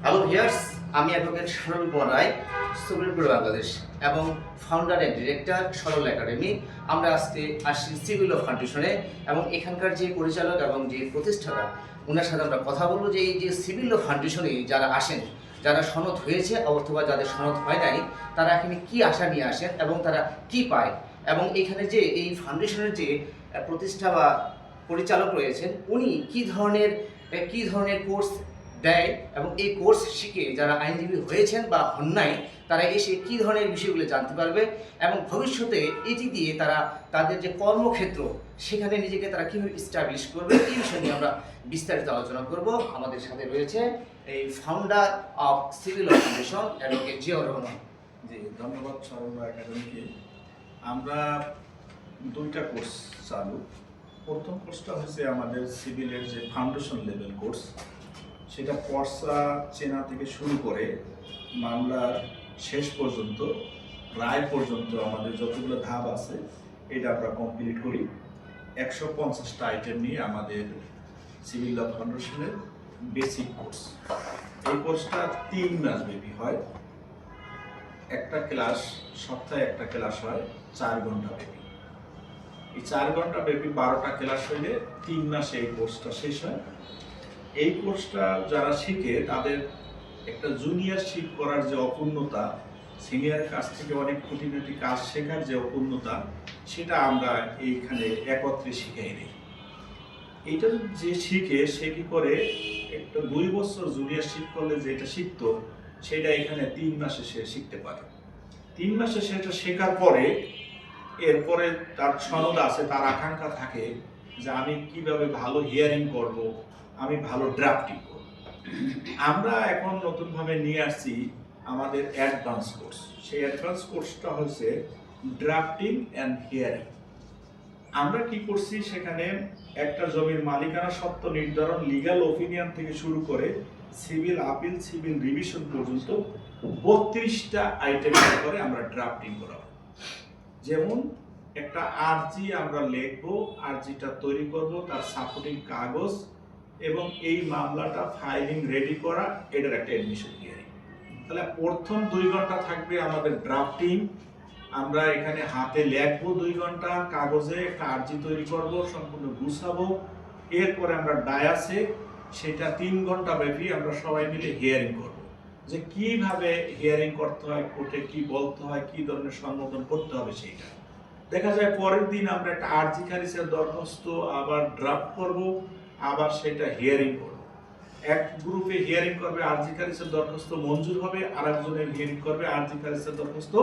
Hello viewers, আমি advocate সরল কুমার রায়, supreme court Bangladesh এবং ফাউন্ডার অ্যান্ড ডিরেক্টর সরল একাডেমি। আমরা আজকে আসছি সিভিল ল ফাউন্ডেশনে এবং এখানকার যে পরিচালক এবং যে প্রতিষ্ঠাতা ওনার সাথে আমরা কথা বলবো যে এই যে সিভিল ল ফাউন্ডেশনে যারা আসেন, যারা সনদ হয়েছে অথবা যাদের সনদ হয় নাই, তারা এখানে কি আশা নিয়ে আসেন এবং তারা কি পায়, এবং এখানে যে এই ফাউন্ডেশনের যে প্রতিষ্ঠা বা পরিচালক রয়েছেন উনি কি ধরনের কোর্স দেয় এবং এই কোর্স শিখে যারা আইনজীবী হয়েছেন বা হন নাই তারা এসে কী ধরনের বিষয়গুলো জানতে পারবে এবং ভবিষ্যতে এটি দিয়ে তারা তাদের যে কর্মক্ষেত্র সেখানে নিজেকে তারা কীভাবে স্টাবলিশ করবে এই বিষয় নিয়ে আমরা বিস্তারিত আলোচনা করব। আমাদের সাথে রয়েছে এই founder of civil law foundation advocate Ziaur Rahman. জি, ধন্যবাদ সরল একাডেমিকে। আমরা দুইটা কোর্স চালু। প্রথম কোর্সটা হচ্ছে আমাদের সিভিলের যে ফাউন্ডেশন লেভেল কোর্স, সেটা পর্চা চেনা থেকে শুরু করে মামলার শেষ পর্যন্ত রায় পর্যন্ত আমাদের যতগুলো ধাপ আছে এটা আমরা কমপ্লিট করি। 150টা আইটেম নিয়ে আমাদের সিভিল ল ফাউন্ডেশনের বেসিক কোর্স। এই কোর্সটা 3 মাস ব্যাপী হয়। একটা ক্লাস, সপ্তাহে একটা ক্লাস হয় 4 ঘন্টা ব্যাপী। এই 4 ঘন্টা ব্যাপী 12টা ক্লাস হইলে 3 মাসে এই কোর্সটা শেষ হয়। এই কোর্সটা যারা শিখে তাদের একটা জুনিয়রশিপ করার যে অপূর্ণতা, সিনিয়রের কাছ থেকে অনেক খুঁটিনাটি কাজ শেখার যে অপূর্ণতা, সেটা আমরা এইখানে একত্রে শিখাই নিই। এইটা যে শিখে সে কি করে একটা 2 বছর জুনিয়রশিপ করলে যেটা শিখতো সেটা এখানে 3 মাসে সে শিখতে পারে। 3 মাসে সেটা শেখার পরে এরপরে তার সনদ আছে, তার আকাঙ্ক্ষা থাকে যে আমি কিভাবে ভালো হিয়ারিং করব, আমি ভালো ড্রাফটিং করব। আমরা এখন নতুনভাবে নিয়ে আসছি আমাদের অ্যাডভান্স কোর্স। সেই অ্যাডভান্স কোর্সটা হচ্ছে ড্রাফটিং অ্যান্ড হিয়ারিং। আমরা কি করছি, সেখানে একটা জমির মালিকানা সত্ত্ব নির্ধারণ, লিগ্যাল ওপিনিয়ন থেকে শুরু করে সিভিল আপিল, সিভিল রিভিশন পর্যন্ত 32টা আইটেমের উপরে আমরা ড্রাফটিং করাবো। যেমন একটা আরজি আমরা লিখবো, আরজিটা তৈরি করব, তার সাপোর্টিং কাগজ এবং এই মামলাটা ফাইলিং রেডি করা, এটার একটা এডমিশন হিয়ারিং। তাহলে প্রথম 2 ঘন্টা থাকবে আমাদের ড্রাফটিং। আমরা এখানে হাতে লিখবো 2 ঘন্টা, কাগজে একটা আরজি তৈরি করব, সম্পূর্ণ গুছাবো। এরপরে আমরা ডায়াসে সেটা 3 ঘন্টা ব্যাপী আমরা সবাই মিলে হিয়ারিং করব, যে কিভাবে হিয়ারিং করতে হয়, কোর্টে কি বলতে হয়, কি ধরনের সম্বোধন করতে হবে। সেইটা দেখা যায় পরের দিন আমরা একটা আরজি খারিজের দরখাস্ত আবার ড্রাফট করব, আবার সেটা হিয়ারিং করব। এক গ্রুপে হিয়ারিং করবে, আরজি খারিজের দরখাস্ত মঞ্জুর হবে, আর একজনের হিয়ারিং করবে, আরজি খারিজের দরখাস্ত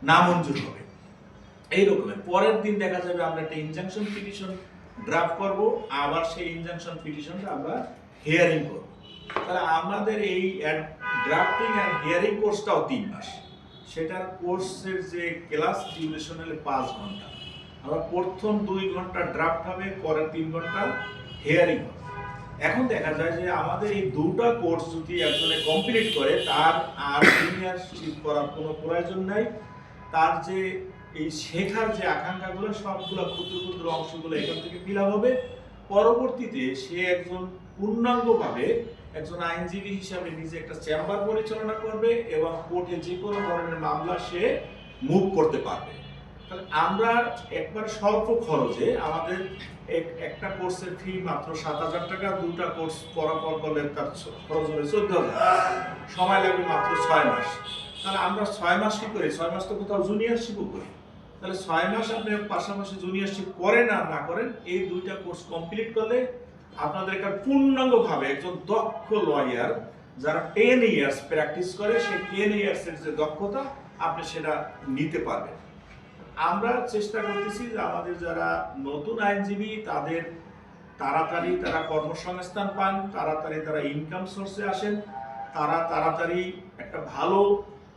না মঞ্জুর হবে। এইরকম পরের দিন দেখা যাবে আমরা একটা ইনজাংশন পিটিশন ড্রাফট করব, আবার সেই ইনজাংশন পিটিশনটা আমরা হিয়ারিং করব। তাহলে আমাদের এই ড্রাফটিং এন্ড হিয়ারিং কোর্সটাও 3 মাস। সেটার কোর্সের যে ক্লাস ডিউরেশন হলে 5 ঘন্টা। আমরা প্রথম 2 ঘন্টা ড্রাফট হবে, পরের 3 ঘন্টা হিয়ারিং হবে। এখন দেখা যায় যে আমাদের এই দুটো কোর্স যদি একজনে কমপ্লিট করে, তার আর সিনিয়রশিপ করার কোনো প্রয়োজন নাই। তার যে এই শেখার যে আকাঙ্ক্ষাগুলো, সবগুলো ক্ষুদ্র ক্ষুদ্র অংশগুলো এখান থেকে ফিল হবে। পরবর্তীতে সে একজন পূর্ণাঙ্গভাবে একজন আইনজীবী হিসাবে নিজে একটা চেম্বার পরিচালনা করবে এবং কোর্টে যে কোনো ধরনের মামলা সে মুভ করতে পারবে। তাহলে আমরা একবার স্বল্প খরচে, আমাদের একটা কোর্সের ফি মাত্র 7,000 টাকা, 2টা কোর্স পরাপর করলে তার খরচ হবে 14,000, সময় লাগবে মাত্র 6 মাস। তাহলে আমরা 6 মাস কি করি, 6 মাস তো কোথাও জুনিয়রশিপও করি। তাহলে 6 মাস আপনি পাশাপাশি জুনিয়রশিপ করেন আর না করেন, এই 2টা কোর্স কমপ্লিট করলে আপনাদের একটা পূর্ণাঙ্গভাবে একজন দক্ষ লয়ার, যারা 10 ইয়ার্স প্র্যাকটিস করে, সেই 10 ইয়ার্সের যে দক্ষতা আপনি সেটা নিতে পারবেন। আমরা চেষ্টা করতেছি যে আমাদের যারা নতুন আইনজীবী তাদের তাড়াতাড়ি তারা কর্মসংস্থান পান, তাড়াতাড়ি তারা ইনকাম সোর্সে আসেন, তারা তাড়াতাড়ি একটা ভালো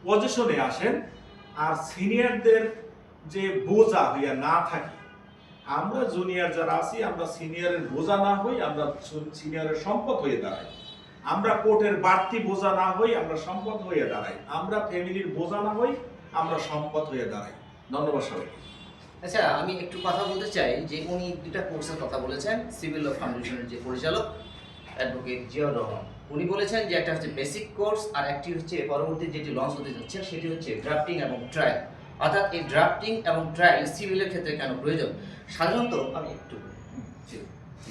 পজিশনে আসেন, আর সিনিয়রদের যে বোঝা হইয়া না থাকি। আমরা জুনিয়র যারা আছি, আমরা সিনিয়রের বোঝা না হই, আমরা সিনিয়রের সম্পদ হয়ে দাঁড়াই। আমরা কোর্টের বাড়তি বোঝা না হই, আমরা সম্পদ হয়ে দাঁড়াই। আমরা ফ্যামিলির বোঝা না হই, আমরা সম্পদ হয়ে দাঁড়াই। ধন্যবাদ সবাইকে। আচ্ছা, আমি একটু কথা বলতে চাই যে উনি 2টা কোর্সের কথা বলেছেন, সিভিল ল ফাউন্ডেশনের যে পরিচালক অ্যাডভোকেট জিয়াউর রহমান। উনি বলেছেন যে একটা হচ্ছে বেসিক কোর্স আর একটি হচ্ছে পরবর্তী যেটি লঞ্চ হতে যাচ্ছে সেটি হচ্ছে ড্রাফটিং এবং ট্রায়াল। অর্থাৎ এই ড্রাফটিং এবং ট্রায়াল সিভিলের ক্ষেত্রে কেন প্রয়োজন। সাধারণত আমি একটু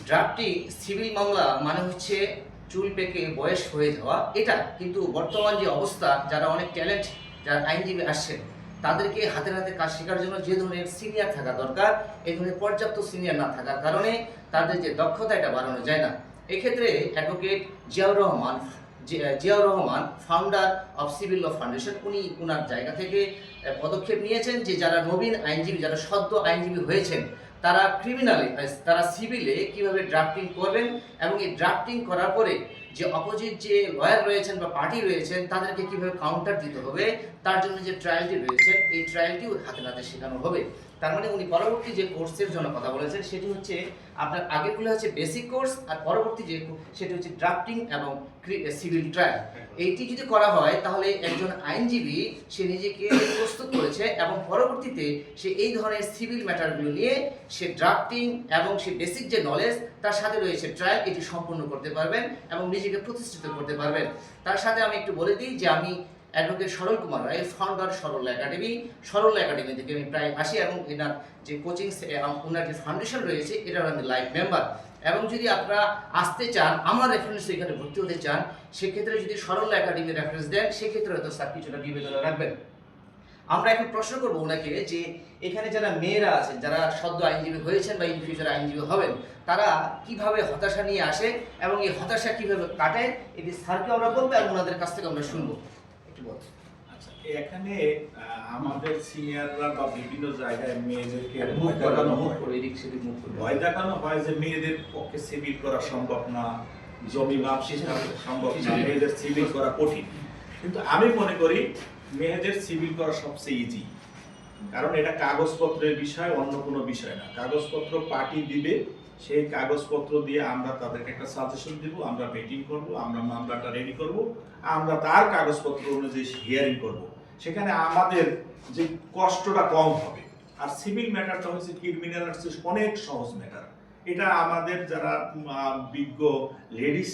ড্রাফটিং সিভিল মামলা মানে হচ্ছে চুল পেকে বয়স হয়ে যাওয়া, এটা কিন্তু বর্তমান যে অবস্থা যারা অনেক ট্যালেন্ট যারা আইনজীবী আসছেন তাদেরকে হাতে হাতে কাজ শেখার জন্য যে ধরনের সিনিয়র থাকা দরকার, এই ধরনের পর্যাপ্ত সিনিয়র না থাকার কারণে তাদের যে দক্ষতা এটা বাড়ানো যায় না। এক্ষেত্রে advocate Ziaur Rahman founder of civil law foundation, উনি ওনার জায়গা থেকে পদক্ষেপ নিয়েছেন যে যারা নবীন আইনজীবী, যারা সদ্য আইনজীবী হয়েছেন তারা তারা সিভিলে কিভাবে ড্রাফটিং করবেন এবং এই ড্রাফটিং করার পরে যে অপোজিট যে লয়ার রয়েছেন বা পার্টি রয়েছেন তাদেরকে কিভাবে কাউন্টার দিতে হবে, তার জন্য যে ট্রায়ালটি রয়েছে এই ট্রায়ালটিও হাতে হাতে শেখানো হবে। তার মানে উনি পরবর্তী যে কোর্সের জন্য কথা বলেছেন সেটি হচ্ছে আপনার আগেরগুলো হচ্ছে বেসিক কোর্স আর পরবর্তী যে সেটি হচ্ছে ড্রাফটিং এবং সিভিল ট্রায়াল। এইটি যদি করা হয় তাহলে একজন আইনজীবী সে নিজেকে প্রস্তুত করেছে এবং পরবর্তীতে সে এই ধরনের সিভিল ম্যাটারগুলো নিয়ে সে ড্রাফটিং এবং সে বেসিক যে নলেজ তার সাথে রয়েছে ট্রায়াল, এটি সম্পূর্ণ করতে পারবেন এবং নিজেকে প্রতিষ্ঠিত করতে পারবেন। তার সাথে আমি একটু বলে দিই যে আমি অ্যাডভোকেট সরল কুমার রায়, ফাউন্ডার সরল একাডেমি থেকে আমি প্রায় আসি এবং এনার যে কোচিং ওনার যে ফাউন্ডেশন রয়েছে এটার আমি লাইভ মেম্বার। এবং যদি আপনারা আসতে চান আমার রেফারেন্স এখানে ভর্তি হতে চান সেক্ষেত্রে যদি সরল একাডেমি রেফারেন্স দেন সেক্ষেত্রে হয়তো স্যার কিছুটা বিবেচনা রাখবেন। আমরা এখন প্রশ্ন করবো ওনাকে যে এখানে যারা মেয়েরা আছেন যারা সদ্য আইনজীবী হয়েছেন বা ইন ফিউচার আইনজীবী হবেন তারা কিভাবে হতাশা নিয়ে আসে এবং এই হতাশা কিভাবে কাটে এটি স্যারকে আমরা বলবো এবং ওনাদের কাছ থেকে আমরা শুনবো। একটু বলবো। আচ্ছা, এখানে আমাদের সিনিয়ররা বা বিভিন্ন জায়গায় মেয়েদেরকে ভয় দেখানো হয় যে মেয়েদের পক্ষে সিভিল করা সম্ভব না, জমি মাপ সম্ভব না, মেয়েদের সিভিল করা কঠিন। কিন্তু আমি মনে করি মেয়েদের সিভিল করা সবচেয়ে ইজি, কারণ এটা কাগজপত্রের বিষয়, অন্য কোনো বিষয় না। কাগজপত্র পার্টি দিবে, সেই কাগজপত্র দিয়ে আমরা তাদেরকে একটা সাজেশন দিব, আমরা মিটিং করব, আমরা মামলাটা রেডি করব, আমরা তার কাগজপত্র অনুযায়ী হিয়ারিং করব। সেখানে আমাদের যে কষ্টটা কম হবে। আর সিভিল ম্যাটারটা হচ্ছে ক্রিমিনাল অনেক সহজ ম্যাটার। এটা আমাদের যারা বিজ্ঞ লেডিস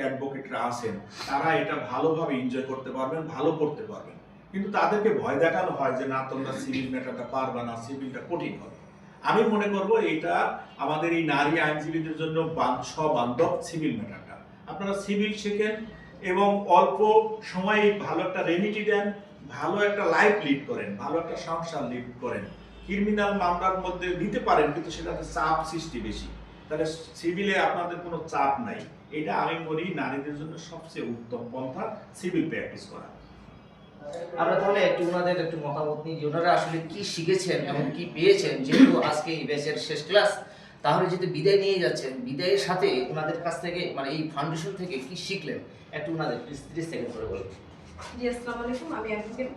অ্যাডভোকেটরা আছেন তারা এটা ভালোভাবে এনজয় করতে পারবেন, ভালো করতে পারবেন। কিন্তু তাদেরকে ভয় দেখানো হয় যে না তোমরা সিভিল ম্যাটারটা পারবে না, সিভিলটা কঠিন হবে। আমি মনে করব এটা আমাদের এই নারী আইনজীবীদের জন্য বান্ধব সিভিল ম্যাটারটা। আপনারা সিভিল শেখেন এবং অল্প সময়ে ভালো একটা রেমিডি দেন, ভালো একটা লাইফ লিড করেন, ভালো একটা সংসার লিড করেন। ক্রিমিনাল মামলার মধ্যে নিতে পারেন কিন্তু সেটাতে চাপ সৃষ্টি বেশি, তাহলে সিভিলে আপনাদের কোনো চাপ নাই। এটা আমি বলি নারীদের জন্য সবচেয়ে উত্তম পন্থা সিভিল প্র্যাকটিস করা। আমরা তাহলে একটু ওনাদের একটু মতামত নিই যে ওনারা আসলে কি শিখেছেন এবং কি পেয়েছেন, যেহেতু আজকে এই ব্যাচের শেষ ক্লাস। তাহলে যেহেতু বিদায় নিয়ে যাচ্ছেন, বিদায়ের সাথে ওনাদের কাছ থেকে মানে এই ফাউন্ডেশন থেকে কি শিখলেন একটু ওনাদের 30 সেকেন্ড করে বলুন। জি, আসসালামু আলাইকুম। আমি অ্যাডভোকেট